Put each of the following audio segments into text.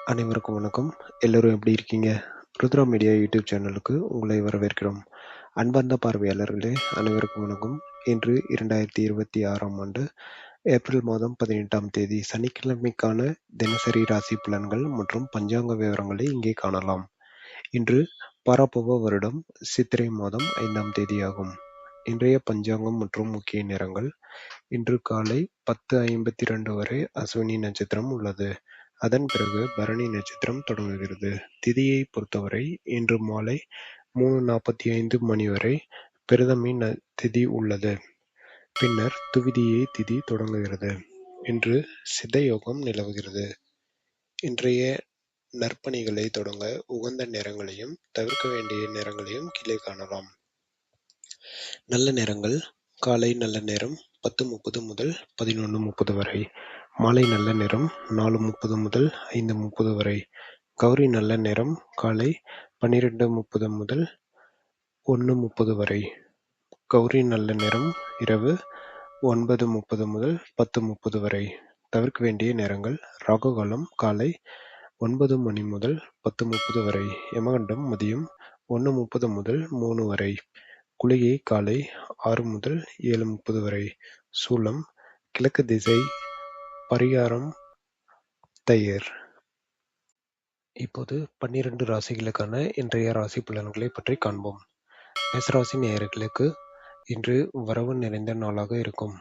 அனைவருக்கும் வணக்கம். எல்லோரும் எப்படி இருக்கீங்க? ருத்ரா மீடியா யூடியூப் சேனலுக்கு உங்களை வரவேற்கிறோம். அன்பார்ந்த பார்வையாளர்களே, அனைவருக்கும் வணக்கம். இன்று 2026ஆம் ஆண்டு ஏப்ரல் மாதம் 18ஆம் தேதி சனிக்கிழமைக்கான தினசரி ராசி பலன்கள் மற்றும் பஞ்சாங்க விவரங்களை இங்கே காணலாம். இன்று பராபவ வருடம் சித்திரை மாதம் 5ஆம் தேதியாகும். இன்றைய பஞ்சாங்கம் மற்றும் முக்கிய நேரங்கள்: இன்று காலை 10:52 வரை அஸ்வினி நட்சத்திரம் உள்ளது. அதன் பிறகு பரணி நட்சத்திரம் தொடங்குகிறது. திதியை பொறுத்தவரை இன்று மாலை 3:45 மணி வரை பிரதமை திதி உள்ளது. பின்னர் துவிதியை திதி தொடங்குகிறது. இன்று சித்த யோகம் நிலவுகிறது. இன்றைய நற்பணிகளை தொடங்க உகந்த நேரங்களையும் தவிர்க்க வேண்டிய நேரங்களையும் கீழே காணலாம். நல்ல நேரங்கள்: காலை நல்ல நேரம் 10:30 முதல் 11:30 வரை. மாலை நல்ல நேரம் 4:30 முதல் 5:30 வரை. கௌரி நல்ல நேரம் காலை 12:30 முதல் 1:30 வரை. கௌரி நல்ல நேரம் இரவு 9:30 முதல் 10:30 வரை. தவிர்க்க வேண்டிய நேரங்கள்: ராகு காலம் காலை 9 மணி முதல் 10:30 வரை. யமகண்டம் மதியம் 1:30 முதல் 3 வரை. குளிகை காலை 6 முதல் 7:30 வரை. சூலம் கிழக்கு திசை. பரிகாரம் தயிர். இப்போது 12 ராசிகளுக்கான இன்றைய ராசி பலன்களை பற்றி காண்போம். மேசராசி நேயர்களுக்கு இன்று வரவு நிறைந்த நாளாக இருக்கும்.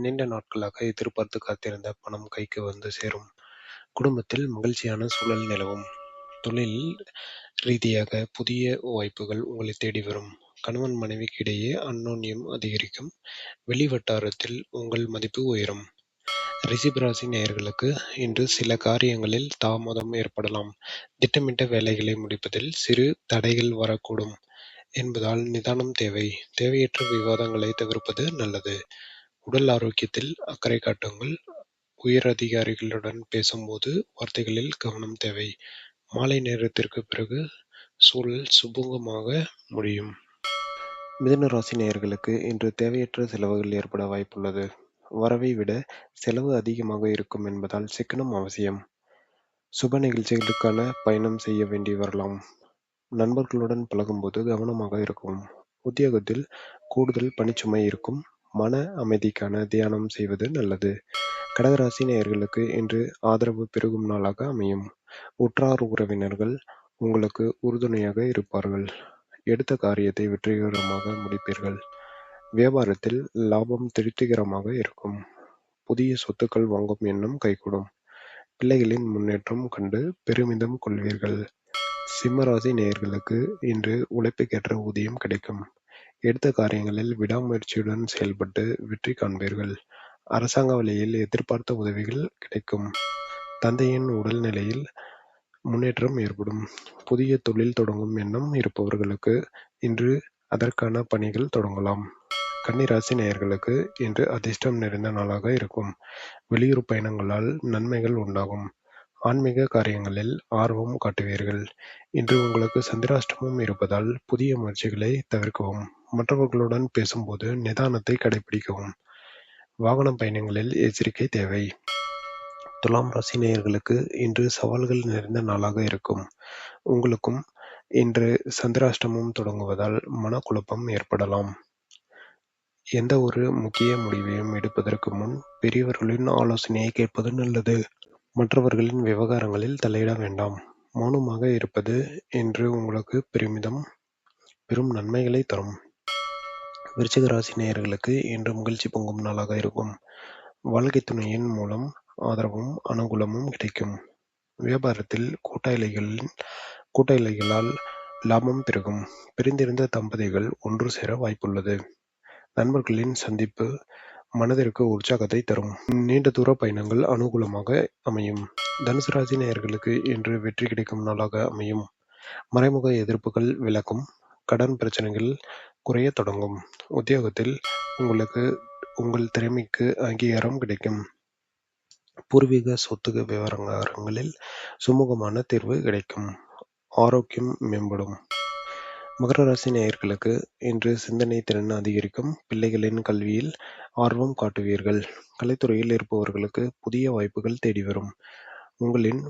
நீண்ட நாட்களாக எதிர்பார்த்து காத்திருந்த பணம் கைக்கு வந்து சேரும். குடும்பத்தில் மகிழ்ச்சியான சூழல் நிலவும். தொழில் ரீதியாக புதிய வாய்ப்புகள் உங்களை தேடி வரும். கணவன் மனைவிக்கு இடையே அந்யோன்யம் அதிகரிக்கும். வெளி வட்டாரத்தில் உங்கள் மதிப்பு உயரும். ரிஷபராசி நேயர்களுக்கு இன்று சில காரியங்களில் தாமதம் ஏற்படலாம். திட்டமிட்ட வேலைகளை முடிப்பதில் சிறு தடைகள் வரக்கூடும் என்பதால் நிதானம் தேவை. தேவையற்ற விவாதங்களை தவிர்ப்பது நல்லது. உடல் ஆரோக்கியத்தில் அக்கறை காட்டுங்கள். உயர் அதிகாரிகளுடன் பேசும்போது வார்த்தைகளில் கவனம் தேவை. மாலை நேரத்திற்கு பிறகு சூழல் சுமூகமாக முடியும். மிதுன ராசி நேயர்களுக்கு இன்று தேவையற்ற செலவுகள் ஏற்பட வாய்ப்புள்ளது. வரவை விட செலவு அதிகமாக இருக்கும் என்பதால் சிக்கனம் அவசியம். சுப நிகழ்ச்சிகளுக்கான பயணம் செய்ய வேண்டி வரலாம். நண்பர்களுடன் பழகும்போது கவனமாக இருக்கும். உத்தியோகத்தில் கூடுதல் பணிச்சுமை இருக்கும். மன அமைதிக்கான தியானம் செய்வது நல்லது. கடகராசி நேயர்களுக்கு இன்று ஆதரவு பெருகும் நாளாக அமையும். உற்றார் உறவினர்கள் உங்களுக்கு உறுதுணையாக இருப்பார்கள். எடுத்த காரியத்தை வெற்றிகரமாக முடிப்பீர்கள். வியாபாரத்தில் லாபம் திருப்திகரமாக இருக்கும். புதிய சொத்துக்கள் வாங்கும் எண்ணம் கைகூடும். பிள்ளைகளின் முன்னேற்றம் கண்டு பெருமிதம் கொள்வீர்கள். சிம்மராசி நேயர்களுக்கு இன்று உழைப்புக்கேற்ற ஊதியம் கிடைக்கும். எடுத்த காரியங்களில் விடாமுயற்சியுடன் செயல்பட்டு வெற்றி காண்பீர்கள். அரசாங்க வழியில் எதிர்பார்த்த உதவிகள் கிடைக்கும். தந்தையின் உடல்நிலையில் முன்னேற்றம் ஏற்படும். புதிய தொழில் தொடங்கும் எண்ணம் இருப்பவர்களுக்கு இன்று அதற்கான பணிகள் தொடங்கலாம். கன்னிராசி நேயர்களுக்கு இன்று அதிர்ஷ்டம் நிறைந்த நாளாக இருக்கும். வெளியூர் பயணங்களால் நன்மைகள் உண்டாகும். ஆன்மீக காரியங்களில் ஆர்வம் காட்டுவீர்கள். இன்று உங்களுக்கு சந்திராஷ்டமம் இருப்பதால் புதிய முயற்சிகளை தவிர்க்கவும். மற்றவர்களுடன் பேசும்போது நிதானத்தை கடைபிடிக்கவும். வாகன பயணங்களில் எச்சரிக்கை தேவை. துலாம் ராசி நேயர்களுக்கு இன்று சவால்கள் நிறைந்த நாளாக இருக்கும். உங்களுக்கும் இன்று சந்திராஷ்டமம் தொடங்குவதால் மனக்குழப்பம் ஏற்படலாம். எந்த ஒரு முக்கிய முடிவையும் எடுப்பதற்கு முன் பெரியவர்களின் ஆலோசனையை கேட்பது நல்லது. மற்றவர்களின் விவகாரங்களில் தலையிட வேண்டாம். மௌனமாக இருப்பது இன்று உங்களுக்கு பெரும் நன்மைகளை தரும். விருச்சிக ராசி நேயர்களுக்கு இன்று மகிழ்ச்சி பொங்கும் நாளாக இருக்கும். வாழ்க்கை துணையின் மூலம் ஆதரவும் அனுகூலமும் கிடைக்கும். வியாபாரத்தில் கூட்டாளிகளால் லாபம் பெருகும். பிரிந்திருந்த தம்பதிகள் ஒன்று சேர வாய்ப்புள்ளது. நண்பர்களின் சந்திப்பு மனதிற்கு உற்சாகத்தை தரும். நீண்ட தூர பயணங்கள் அனுகூலமாக அமையும். தனுசு ராசி நேயர்களுக்கு இன்று வெற்றி கிடைக்கும் நாளாக அமையும். மறைமுக எதிர்ப்புகள் விலகும். கடன் பிரச்சனைகள் குறைய தொடங்கும். உத்தியோகத்தில் உங்களுக்கு உங்கள் திறமைக்கு அங்கீகாரம் கிடைக்கும். பூர்வீக சொத்து விவகாரங்களில் சுமூகமான தீர்வு கிடைக்கும். ஆரோக்கியம் மேம்படும். மகர ராசி நேயர்களுக்கு இன்று சிந்தனை திறன் அதிகரிக்கும். பிள்ளைகளின் கல்வியில் ஆர்வம் காட்டுவீர்கள். கலைத்துறையில் இருப்பவர்களுக்கு புதிய வாய்ப்புகள் தேடி வரும். உங்களின்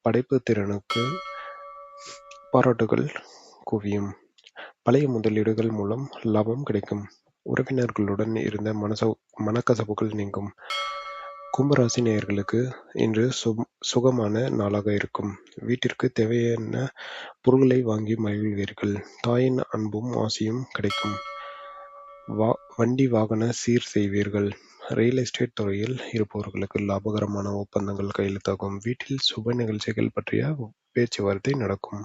படைப்பு திறனுக்கு பாராட்டுகள் குவியும். பழைய முதலீடுகள் மூலம் லாபம் கிடைக்கும். உறவினர்களுடன் இருந்த மனக்கசப்புகள் நீங்கும். கும்பராசி நேயர்களுக்கு இன்று சுகமான நாளாக இருக்கும். வீட்டிற்கு தேவையான பொருட்களை வாங்கி மகிழ்வீர்கள். தாயின் அன்பும் ஆசியும் கிடைக்கும். வண்டி வாகன சீர் செய்வீர்கள். ரியல் எஸ்டேட் துறையில் இருப்பவர்களுக்கு லாபகரமான ஒப்பந்தங்கள் கையெழுத்தாகும். வீட்டில் சுப நிகழ்ச்சிகள் பற்றிய பேச்சுவார்த்தை நடக்கும்.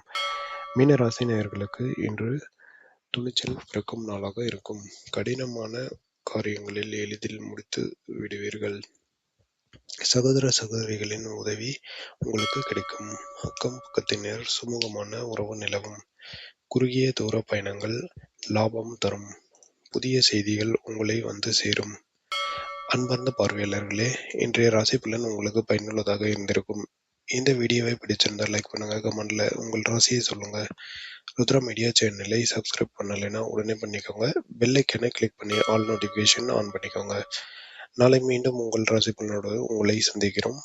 மீனராசி நேயர்களுக்கு இன்று துணிச்சல் பிறக்கும் நாளாக இருக்கும். கடினமான காரியங்களில் எளிதில் முடித்து விடுவீர்கள். சகோதர சகோதரிகளின் உதவி உங்களுக்கு கிடைக்கும். அக்கம் பக்கத்தினர் சுமூகமான உறவு நிலவும். குறுகிய தூர பயணங்கள் லாபம் தரும். புதிய செய்திகள் உங்களை வந்து சேரும். அன்பார்ந்த பார்வையாளர்களே, இன்றைய ராசி பலன் உங்களுக்கு பயனுள்ளதாக இருந்திருக்கும். இந்த வீடியோவை பிடிச்சிருந்தால் லைக் பண்ணுங்க, கமெண்ட்ல உங்கள் ராசியை சொல்லுங்க. ருத்ரா மீடியா சேனலை சப்ஸ்கிரைப் பண்ணலைன்னா உடனே பண்ணிக்கோங்க. பெல் ஐக்கனை கிளிக் பண்ணி ஆல் நோட்டிஃபிகேஷன் ஆன் பண்ணிக்கோங்க. நாளை மீண்டும் உங்கள் ராசி பலனோடு உங்களை சந்திக்கிறோம்.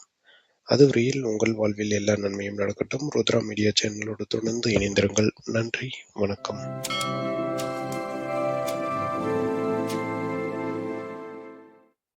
அதுவரையில் உங்கள் வாழ்வில் எல்லா நன்மையும் நடக்கட்டும். ருத்ரா மீடியா சேனலோடு தொடர்ந்து இணைந்திருங்கள். நன்றி, வணக்கம்.